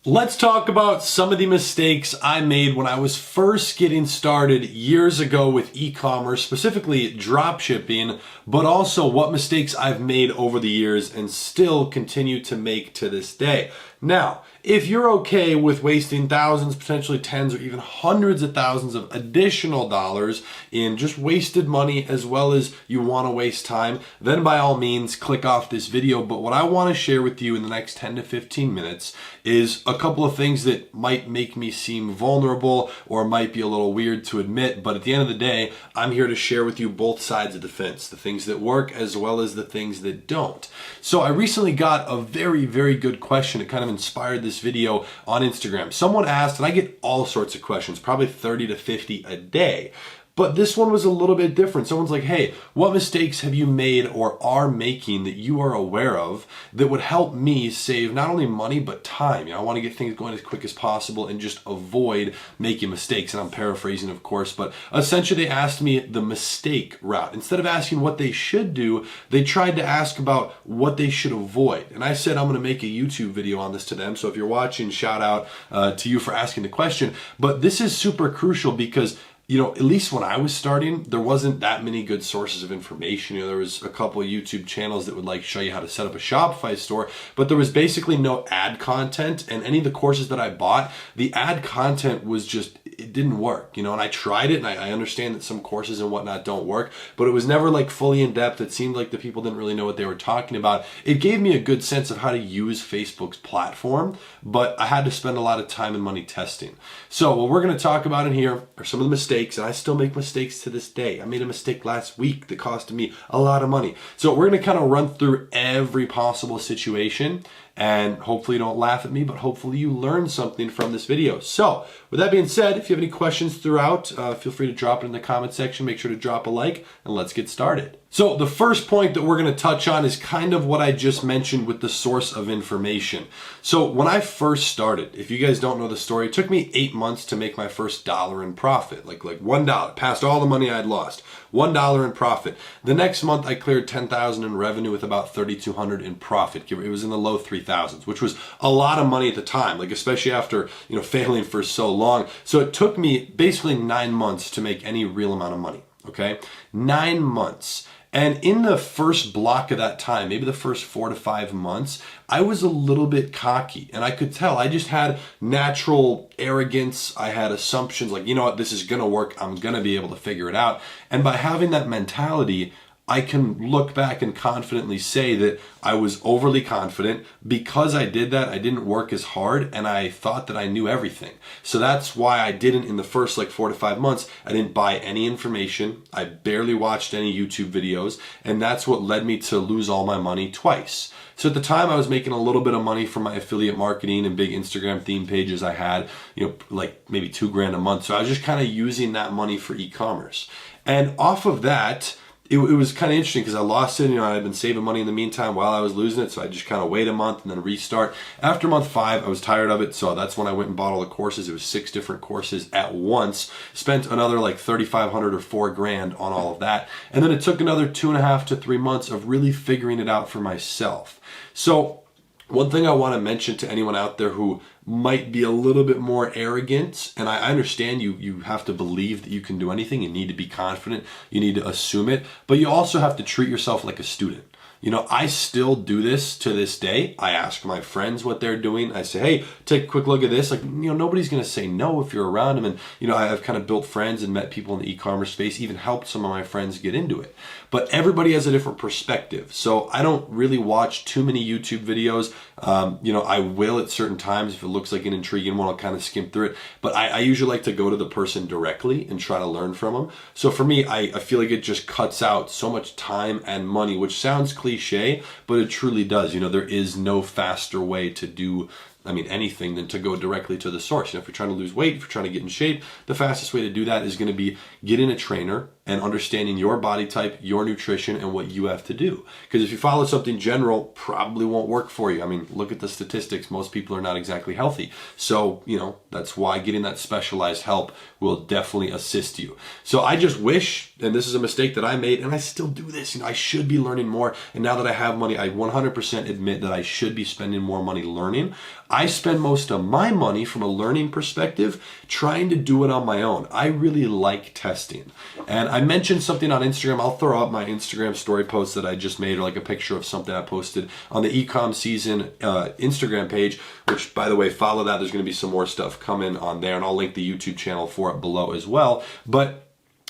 Let's talk about some of the mistakes I made when I was first getting started years ago with e-commerce, specifically dropshipping, but also what mistakes I've made over the years and still continue to make to this day. Now, if you're okay with wasting thousands, potentially tens or even hundreds of thousands of additional dollars in just wasted money as well as you want to waste time, then by all means click off this video. But what I want to share with you in the next 10 to 15 minutes is a couple of things that might make me seem vulnerable or might be a little weird to admit. But at the end of the day, I'm here to share with you both sides of the fence, the things that work as well as the things that don't. So I recently got a very, very good question. It kind of inspired this video on Instagram. Someone asked, and I get all sorts of questions, probably 30 to 50 a day. But this one was a little bit different. Someone's like, hey, what mistakes have you made or are making that you are aware of that would help me save not only money, but time? I want to get things going as quick as possible and just avoid making mistakes. And I'm paraphrasing, of course, but essentially they asked me the mistake route. Instead of asking what they should do, they tried to ask about what they should avoid. And I said, I'm going to make a YouTube video on this to them. So if you're watching, shout out to you for asking the question. But this is super crucial because at least when I was starting, there wasn't that many good sources of information. There was a couple of YouTube channels that would show you how to set up a Shopify store, but there was basically no ad content. And any of the courses that I bought, the ad content was just, it didn't work, and I tried it, and I understand that some courses and whatnot don't work, but it was never fully in depth. It seemed like the people didn't really know what they were talking about. It gave me a good sense of how to use Facebook's platform, but I had to spend a lot of time and money testing. So what we're going to talk about in here are some of the mistakes, and I still make mistakes to this day. I made a mistake last week that costed me a lot of money. So we're going to kind of run through every possible situation, and hopefully you don't laugh at me, but hopefully you learn something from this video. So with that being said, if you have any questions throughout, feel free to drop it in the comment section. Make sure to drop a like, and let's get started. So the first point that we're going to touch on is kind of what I just mentioned with the source of information. So when I first started, if you guys don't know the story, it took me 8 months to make my first dollar in profit, like $1, past all the money I'd lost, $1 in profit. The next month I cleared $10,000 in revenue with about $3,200 in profit. It was in the low 3,000s, which was a lot of money at the time, especially after failing for so long. So it took me basically 9 months to make any real amount of money. Okay, 9 months. And in the first block of that time, maybe the first 4 to 5 months, I was a little bit cocky, and I could tell. I just had natural arrogance. I had assumptions like, this is going to work. I'm going to be able to figure it out. And by having that mentality, I can look back and confidently say that I was overly confident. Because I did that, I didn't work as hard, and I thought that I knew everything. So that's why I didn't, in the first 4 to 5 months, I didn't buy any information. I barely watched any YouTube videos, and that's what led me to lose all my money twice. So at the time I was making a little bit of money from my affiliate marketing and big Instagram theme pages I had, maybe $2,000 a month. So I was just kind of using that money for e-commerce. And off of that, it was kind of interesting because I lost it. I'd been saving money in the meantime while I was losing it. So I just kind of wait a month and then restart. After month 5, I was tired of it. So that's when I went and bought all the courses. It was 6 different courses at once. Spent another $3,500 or $4,000 on all of that. And then it took another 2.5 to 3 months of really figuring it out for myself. So one thing I want to mention to anyone out there who might be a little bit more arrogant, and I understand you have to believe that you can do anything. You need to be confident. You need to assume it, but you also have to treat yourself like a student. I still do this to this day. I ask my friends what they're doing. I say, hey, take a quick look at this. Nobody's going to say no if you're around them. And, I've kind of built friends and met people in the e-commerce space, even helped some of my friends get into it. But everybody has a different perspective. So I don't really watch too many YouTube videos. I will at certain times if it looks like an intriguing one, I'll kind of skim through it. But I usually like to go to the person directly and try to learn from them. So for me, I feel like it just cuts out so much time and money, which sounds cliche, but it truly does. There is no faster way to do anything than to go directly to the source. If you're trying to lose weight, if you're trying to get in shape, the fastest way to do that is going to be get in a trainer and understanding your body type, your nutrition, and what you have to do. Because if you follow something general, probably won't work for you. I mean, look at the statistics. Most people are not exactly healthy. So, that's why getting that specialized help will definitely assist you. So I just wish, and this is a mistake that I made, and I still do this, I should be learning more. And now that I have money, I 100% admit that I should be spending more money learning. I spend most of my money from a learning perspective trying to do it on my own. I really like testing. And I mentioned something on Instagram. I'll throw up my Instagram story post that I just made, or like a picture of something I posted on the eCom season Instagram page, which, by the way, follow that. There's going to be some more stuff coming on there, and I'll link the YouTube channel for it below as well. But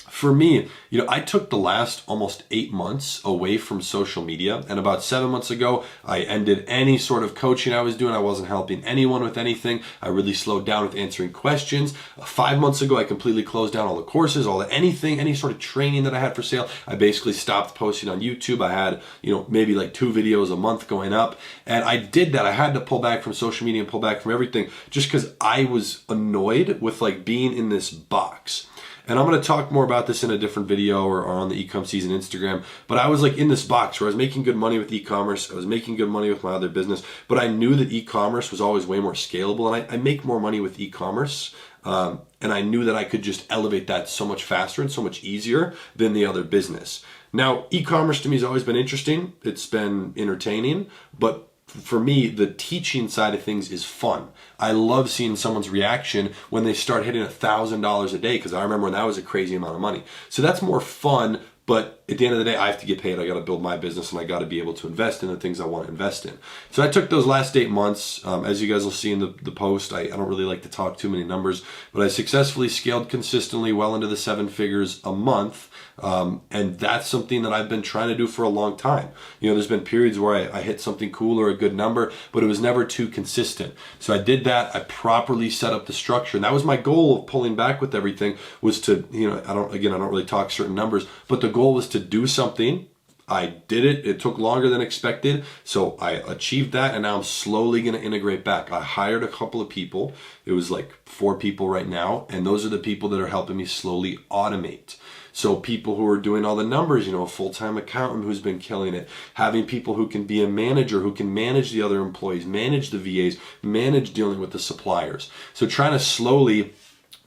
for me, I took the last almost 8 months away from social media, and about 7 months ago, I ended any sort of coaching I was doing. I wasn't helping anyone with anything. I really slowed down with answering questions. 5 months ago, I completely closed down all the courses, any sort of training that I had for sale. I basically stopped posting on YouTube. I had, maybe like 2 videos a month going up, and I did that. I had to pull back from social media and pull back from everything just because I was annoyed with being in this box. And I'm going to talk more about this in a different video or on the eCom season Instagram. But I was in this box where I was making good money with e-commerce. I was making good money with my other business. But I knew that e-commerce was always way more scalable. And I make more money with e-commerce. And I knew that I could just elevate that so much faster and so much easier than the other business. Now, e-commerce to me has always been interesting. It's been entertaining. But for me, the teaching side of things is fun. I love seeing someone's reaction when they start hitting $1,000 a day, because I remember when that was a crazy amount of money. So that's more fun, but at the end of the day, I have to get paid. I got to build my business, and I got to be able to invest in the things I want to invest in. So I took those last 8 months. As you guys will see in the post, I don't really like to talk too many numbers, but I successfully scaled consistently well into the 7 figures a month. And that's something that I've been trying to do for a long time. There's been periods where I hit something cool or a good number, but it was never too consistent. So I did that. I properly set up the structure. And that was my goal of pulling back with everything, was to, I don't really talk certain numbers, but the goal was to do something. I did it. It took longer than expected. So I achieved that, and now I'm slowly going to integrate back. I hired a couple of people. It was 4 people right now. And those are the people that are helping me slowly automate. So people who are doing all the numbers, a full-time accountant who's been killing it, having people who can be a manager, who can manage the other employees, manage the VAs, manage dealing with the suppliers. So trying to slowly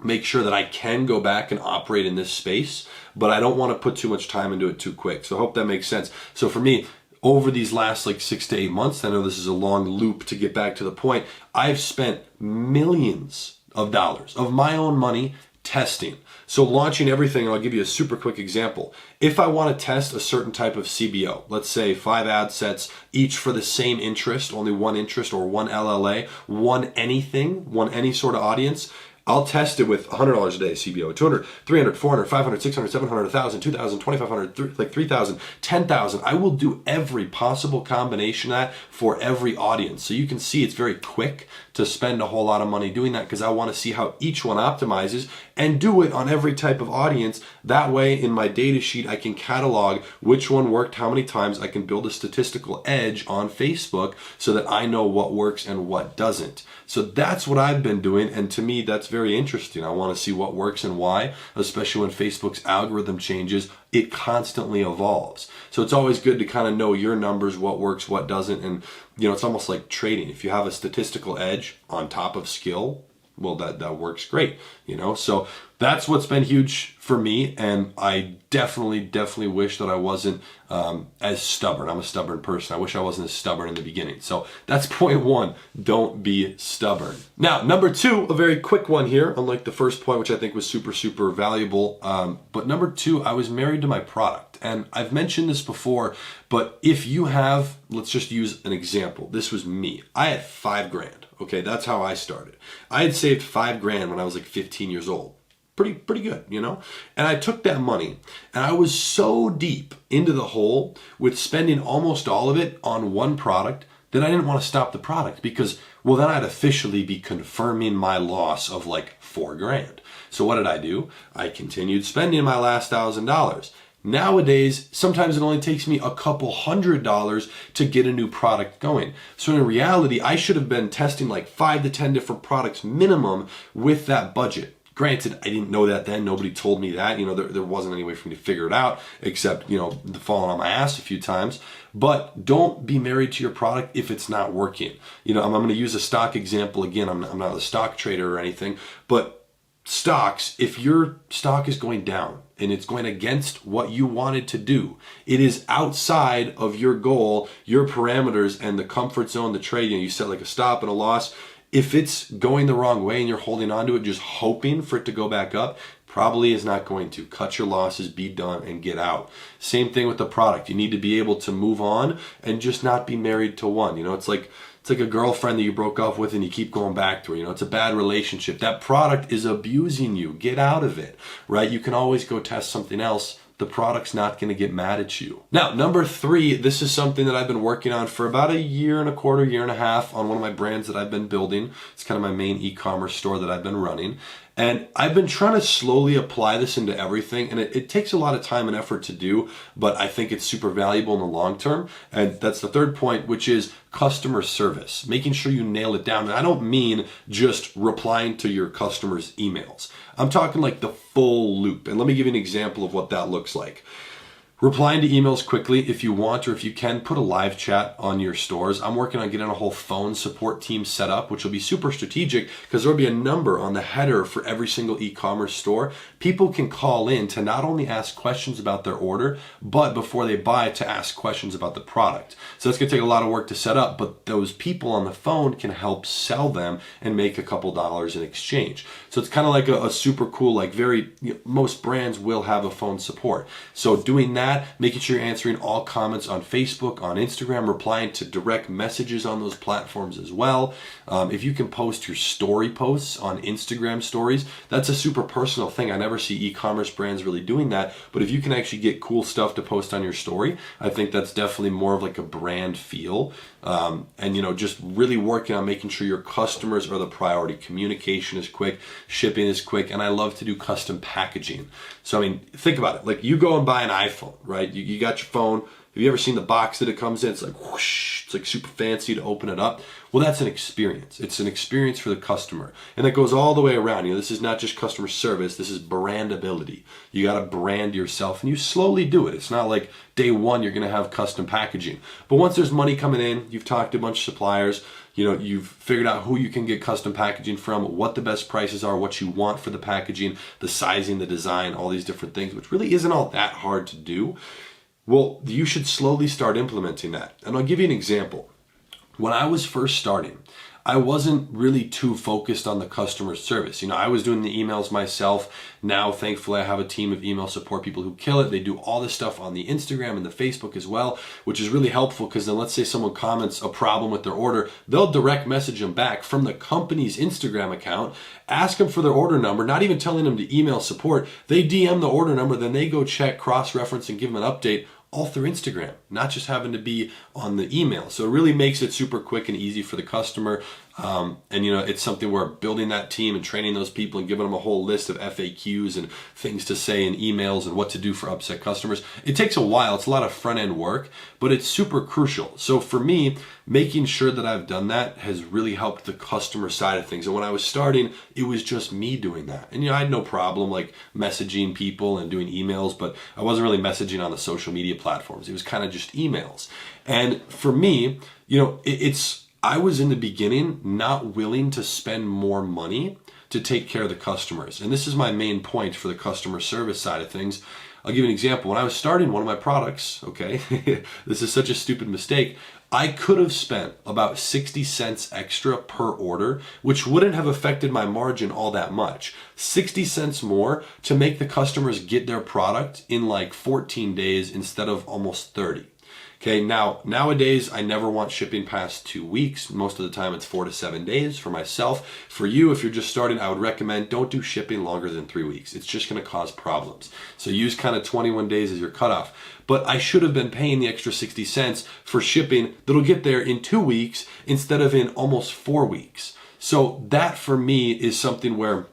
make sure that I can go back and operate in this space, but I don't want to put too much time into it too quick. So I hope that makes sense. So for me, over these last 6 to 8 months, I know this is a long loop to get back to the point, I've spent millions of dollars of my own money testing. So launching everything, and I'll give you a super quick example. If I want to test a certain type of CBO, let's say 5 ad sets, each for the same interest, only one interest or one LLA, one any sort of audience, I'll test it with $100 a day CBO, 200, 300, 400, 500, 600, 700, 1,000, 2,000, 2,500, 3,000, 10,000. I will do every possible combination of that for every audience. So you can see it's very quick to spend a whole lot of money doing that, because I want to see how each one optimizes and do it on every type of audience. That way, in my data sheet, I can catalog which one worked how many times. I can build a statistical edge on Facebook so that I know what works and what doesn't. So that's what I've been doing, and to me, that's very interesting. I want to see what works and why, especially when Facebook's algorithm changes. It constantly evolves. So it's always good to kind of know your numbers, what works, what doesn't. And, it's almost like trading. If you have a statistical edge on top of skill, well, that works great, So that's what's been huge for me. And I definitely wish that I wasn't as stubborn. I'm a stubborn person. I wish I wasn't as stubborn in the beginning. So that's point 1. Don't be stubborn. Now, number 2, a very quick one here, unlike the first point, which I think was super, super valuable. But number 2, I was married to my product. And I've mentioned this before, but if you have, let's just use an example. This was me. I had $5,000. Okay, that's how I started. I had saved $5,000 when I was 15 years old. Pretty good, And I took that money, and I was so deep into the hole with spending almost all of it on one product that I didn't want to stop the product, because, well, then I'd officially be confirming my loss of $4,000. So what did I do? I continued spending my last $1,000. Nowadays, sometimes it only takes me a couple $100 to get a new product going. So in reality, I should have been testing 5 to 10 different products minimum with that budget. Granted, I didn't know that then. Nobody told me that. There wasn't any way for me to figure it out except, falling on my ass a few times. But don't be married to your product if it's not working. I'm going to use a stock example again. I'm not a stock trader or anything, but stocks, if your stock is going down and it's going against what you wanted to do, it is outside of your goal, your parameters, and the comfort zone, the trade. You set like a stop and a loss. If it's going the wrong way and you're holding on to it, just hoping for it to go back up, probably is not going to. Cut your losses, be done, and get out. Same thing with the product. You need to be able to move on and just not be married to one. It's like a girlfriend that you broke up with and you keep going back to her. It's a bad relationship. That product is abusing you. Get out of it, right? You can always go test something else. The product's not going to get mad at you. Now, number 3, this is something that I've been working on for about a year and a quarter, year and a half on one of my brands that I've been building. It's kind of my main e-commerce store that I've been running. And I've been trying to slowly apply this into everything, and it takes a lot of time and effort to do, but I think it's super valuable in the long term. And that's the third point, which is customer service, making sure you nail it down. And I don't mean just replying to your customers' emails. I'm talking like the full loop. And let me give you an example of what that looks like. Replying to emails quickly. If you want or if you can, put a live chat on your stores. I'm working on getting a whole phone support team set up, which will be super strategic because there'll be a number on the header for every single e-commerce store. People can call in to not only ask questions about their order, but before they buy, to ask questions about the product. So that's going to take a lot of work to set up, but those people on the phone can help sell them and make a couple dollars in exchange. So it's kind of like a super cool, most brands will have a phone support. So doing that, making sure you're answering all comments on Facebook, on Instagram, replying to direct messages on those platforms as well. If you can post your story posts on Instagram stories, that's a super personal thing. I never see e-commerce brands really doing that, but if you can actually get cool stuff to post on your story, I think that's definitely more of like a brand feel. And just really working on making sure your customers are the priority. Communication is quick, shipping is quick, and I love to do custom packaging. So think about it. Like, you go and buy an iPhone, right? You got your phone. Have you ever seen the box that it comes in? It's like whoosh, it's like super fancy to open it up. Well, that's an experience. It's an experience for the customer. And that goes all the way around. This is not just customer service. This is brandability. You got to brand yourself, and you slowly do it. It's not like day one you're going to have custom packaging. But once there's money coming in, you've talked to a bunch of suppliers, you've figured out who you can get custom packaging from, what the best prices are, what you want for the packaging, the sizing, the design, all these different things, which really isn't all that hard to do. Well, you should slowly start implementing that. And I'll give you an example. When I was first starting, I wasn't really too focused on the customer service. I was doing the emails myself. Now, thankfully, I have a team of email support people who kill it. They do all this stuff on the Instagram and the Facebook as well, which is really helpful because then let's say someone comments a problem with their order, they'll direct message them back from the company's Instagram account, ask them for their order number, not even telling them to email support. They DM the order number, then they go check, cross-reference, and give them an update all through Instagram, not just having to be on the email. So it really makes it super quick and easy for the customer. It's something where building that team and training those people and giving them a whole list of FAQs and things to say in emails and what to do for upset customers. It takes a while. It's a lot of front end work, but it's super crucial. So for me, making sure that I've done that has really helped the customer side of things. And when I was starting, it was just me doing that. And I had no problem like messaging people and doing emails, but I wasn't really messaging on the social media platforms. It was kind of just emails. And for me, I was in the beginning not willing to spend more money to take care of the customers. And this is my main point for the customer service side of things. I'll give you an example. When I was starting one of my products, okay, this is such a stupid mistake, I could have spent about 60 cents extra per order, which wouldn't have affected my margin all that much. 60 cents more to make the customers get their product in like 14 days instead of almost 30. Okay, nowadays, I never want shipping past 2 weeks. Most of the time, it's 4 to 7 days for myself. For you, if you're just starting, I would recommend don't do shipping longer than 3 weeks. It's just going to cause problems. So use kind of 21 days as your cutoff. But I should have been paying the extra 60 cents for shipping that'll get there in 2 weeks instead of in almost 4 weeks. So that for me is something where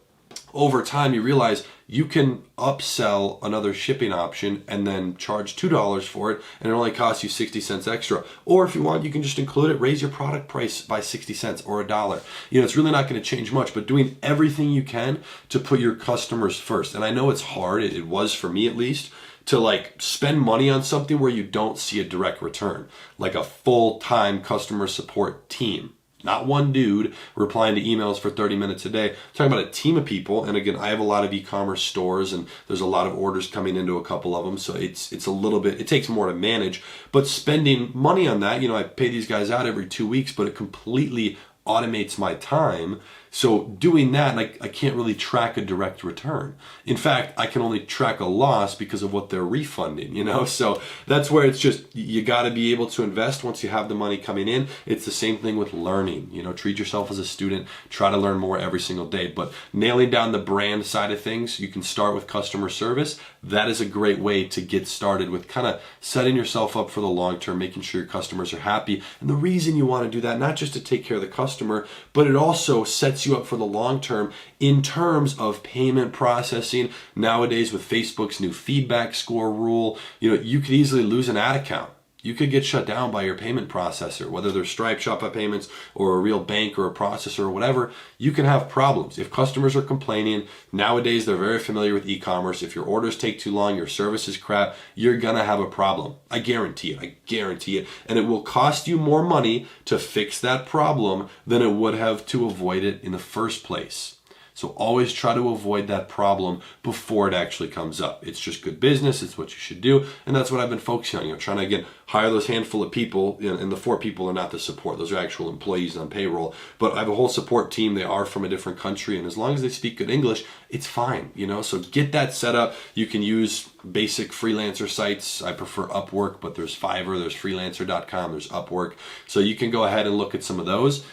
over time you realize you can upsell another shipping option and then charge $2 for it, and it only costs you 60 cents extra. Or if you want, you can just include it, raise your product price by 60 cents or $1. It's really not going to change much, but doing everything you can to put your customers first. And I know it's hard, it was for me at least, to spend money on something where you don't see a direct return, like a full-time customer support team. Not one dude replying to emails for 30 minutes a day. I'm talking about a team of people. And again, I have a lot of e-commerce stores and there's a lot of orders coming into a couple of them. So it's a little bit, it takes more to manage, but spending money on that, I pay these guys out every 2 weeks, but it completely automates my time. So doing that, I can't really track a direct return. In fact, I can only track a loss because of what they're refunding, So that's where it's just, you got to be able to invest once you have the money coming in. It's the same thing with learning, treat yourself as a student, try to learn more every single day. But nailing down the brand side of things, you can start with customer service. That is a great way to get started with kind of setting yourself up for the long term, making sure your customers are happy. And the reason you want to do that, not just to take care of the customer, but it also sets you up for the long term in terms of payment processing. Nowadays with Facebook's new feedback score rule, you could easily lose an ad account. You could get shut down by your payment processor, whether they're Stripe, Shopify Payments, or a real bank or a processor or whatever. You can have problems. If customers are complaining, nowadays they're very familiar with e-commerce. If your orders take too long, your service is crap, you're gonna have a problem. I guarantee it. I guarantee it. And it will cost you more money to fix that problem than it would have to avoid it in the first place. So always try to avoid that problem before it actually comes up. It's just good business. It's what you should do. And that's what I've been focusing on. Trying to, again, hire those handful of people. And the 4 people are not the support. Those are actual employees on payroll. But I have a whole support team. They are from a different country. And as long as they speak good English, it's fine. So get that set up. You can use basic freelancer sites. I prefer Upwork, but there's Fiverr, there's freelancer.com, there's Upwork. So you can go ahead and look at some of those.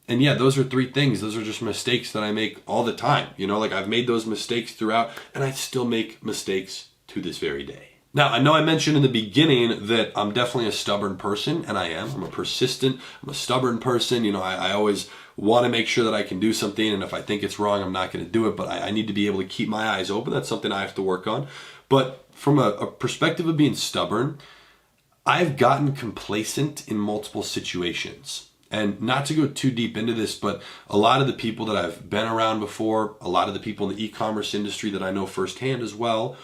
And yeah, those are 3 things. Those are just mistakes that I make all the time. I've made those mistakes throughout, and I still make mistakes to this very day. Now, I know I mentioned in the beginning that I'm definitely a stubborn person, and I am. I'm a persistent, I'm a stubborn person. I always want to make sure that I can do something, and if I think it's wrong, I'm not going to do it, but I need to be able to keep my eyes open. That's something I have to work on. But from a perspective of being stubborn, I've gotten complacent in multiple situations. And not to go too deep into this, but a lot of the people that I've been around before, a lot of the people in the e-commerce industry that I know firsthand as well,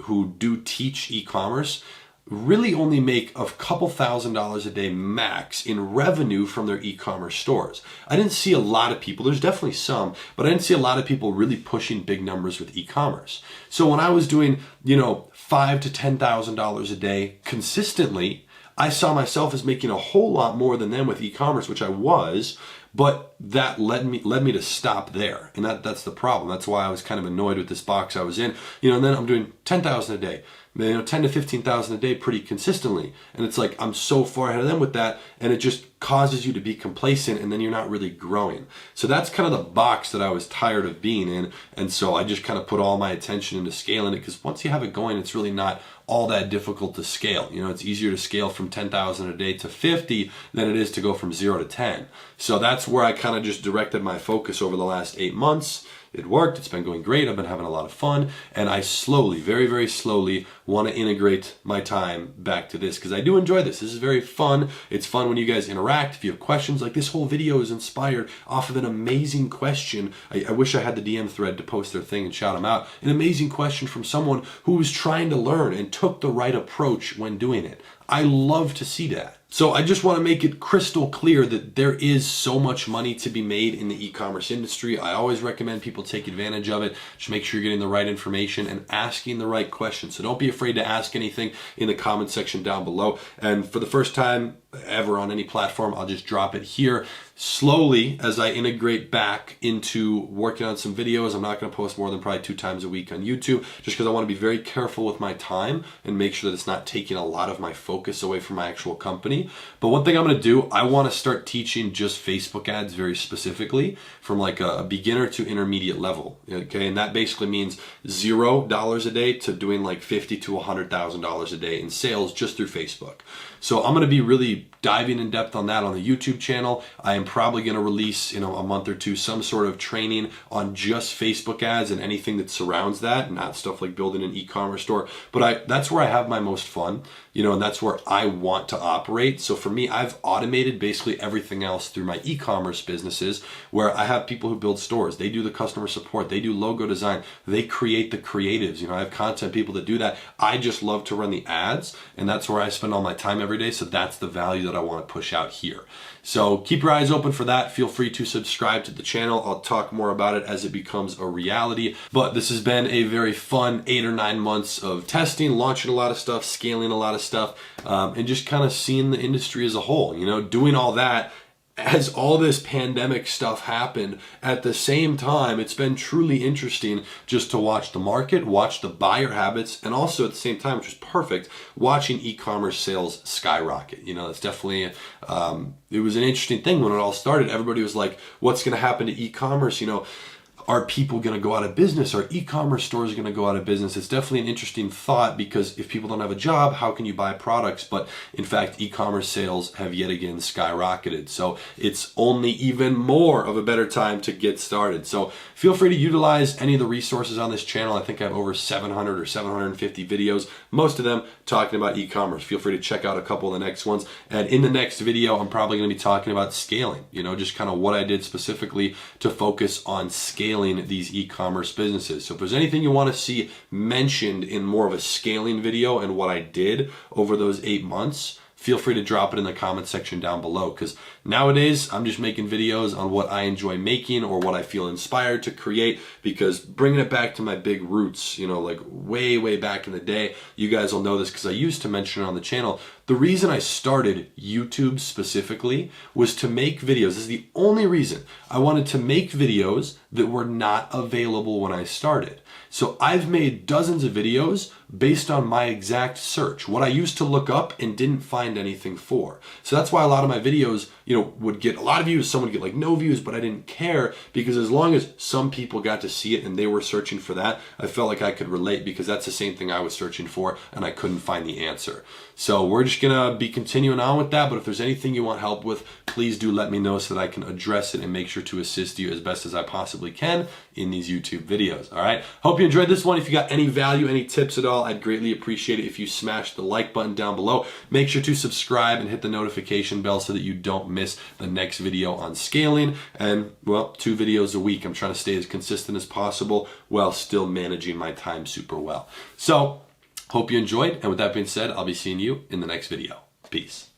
who do teach e-commerce, really only make a couple $1,000s a day max in revenue from their e-commerce stores. I didn't see a lot of people, there's definitely some, but I didn't see a lot of people really pushing big numbers with e-commerce. So when I was doing, $5,000 to $10,000 a day consistently, I saw myself as making a whole lot more than them with e-commerce, which I was, but that led me to stop there. And that's the problem. That's why I was kind of annoyed with this box I was in. And then I'm doing 10,000 a day, 10 to 15,000 a day pretty consistently. And it's like, I'm so far ahead of them with that. And it just causes you to be complacent, and then you're not really growing. So that's kind of the box that I was tired of being in. And so I just kind of put all my attention into scaling it, because once you have it going, it's really not all that difficult to scale. It's easier to scale from 10,000 a day to 50 than it is to go from 0 to 10. So that's where I kind of just directed my focus over the last 8 months. It worked. It's been going great. I've been having a lot of fun. And I slowly, very, very slowly want to integrate my time back to this, because I do enjoy this. This is very fun. It's fun when you guys interact. If you have questions, like this whole video is inspired off of an amazing question. I wish I had the DM thread to post their thing and shout them out. An amazing question from someone who was trying to learn and took the right approach when doing it. I love to see that. So I just want to make it crystal clear that there is so much money to be made in the e-commerce industry. I always recommend people take advantage of it. Just make sure you're getting the right information and asking the right questions. So don't be afraid to ask anything in the comment section down below. And for the first time ever on any platform, I'll just drop it here. Slowly, as I integrate back into working on some videos, I'm not going to post more than probably 2 times a week on YouTube, just because I want to be very careful with my time and make sure that it's not taking a lot of my focus away from my actual company. But one thing I'm going to do, I want to start teaching just Facebook ads very specifically from like a beginner to intermediate level. Okay, and that basically means $0 a day to doing like $50,000 to $100,000 a day in sales just through Facebook. So I'm going to be really diving in depth on that on the YouTube channel. I am probably going to release, a month or two, some sort of training on just Facebook ads and anything that surrounds that, not stuff like building an e-commerce store. But that's where I have my most fun, and that's where I want to operate. So for me, I've automated basically everything else through my e-commerce businesses, where I have people who build stores. They do the customer support. They do logo design. They create the creatives. I have content people that do that. I just love to run the ads, and that's where I spend all my time every day. So that's the value that I want to push out here. So keep your eyes open for that. Feel free to subscribe to the channel. I'll talk more about it as it becomes a reality. But this has been a very fun 8 or 9 months of testing, launching a lot of stuff, scaling a lot of stuff, and just kind of seeing the industry as a whole, doing all that. As all this pandemic stuff happened, at the same time, it's been truly interesting just to watch the market, watch the buyer habits, and also at the same time, which is perfect, watching e-commerce sales skyrocket. It's definitely, it was an interesting thing when it all started. Everybody was like, what's going to happen to e-commerce? Are people going to go out of business? Are e-commerce stores going to go out of business? It's definitely an interesting thought, because if people don't have a job, how can you buy products? But in fact, e-commerce sales have yet again skyrocketed. So it's only even more of a better time to get started. So feel free to utilize any of the resources on this channel. I think I have over 700 or 750 videos, most of them talking about e-commerce. Feel free to check out a couple of the next ones. And in the next video, I'm probably going to be talking about scaling, just kind of what I did specifically to focus on scaling these e-commerce businesses. So if there's anything you want to see mentioned in more of a scaling video and what I did over those 8 months, feel free to drop it in the comment section down below, because nowadays I'm just making videos on what I enjoy making or what I feel inspired to create, because bringing it back to my big roots, like way back in the day, you guys will know this because I used to mention it on the channel. The reason I started YouTube specifically was to make videos. This is the only reason I wanted to make videos that were not available when I started. So I've made dozens of videos based on my exact search, what I used to look up and didn't find anything for. So that's why a lot of my videos, would get a lot of views. Some would get like no views, but I didn't care, because as long as some people got to see it and they were searching for that, I felt like I could relate, because that's the same thing I was searching for and I couldn't find the answer. So we're just going to be continuing on with that. But if there's anything you want help with, please do let me know so that I can address it and make sure to assist you as best as I possibly can in these YouTube videos. All right. Hope you enjoyed this one. If you got any value, any tips at all, I'd greatly appreciate it if you smash the like button down below. Make sure to subscribe and hit the notification bell so that you don't miss the next video on scaling. And well, 2 videos a week. I'm trying to stay as consistent as possible while still managing my time super well. So hope you enjoyed. And with that being said, I'll be seeing you in the next video. Peace.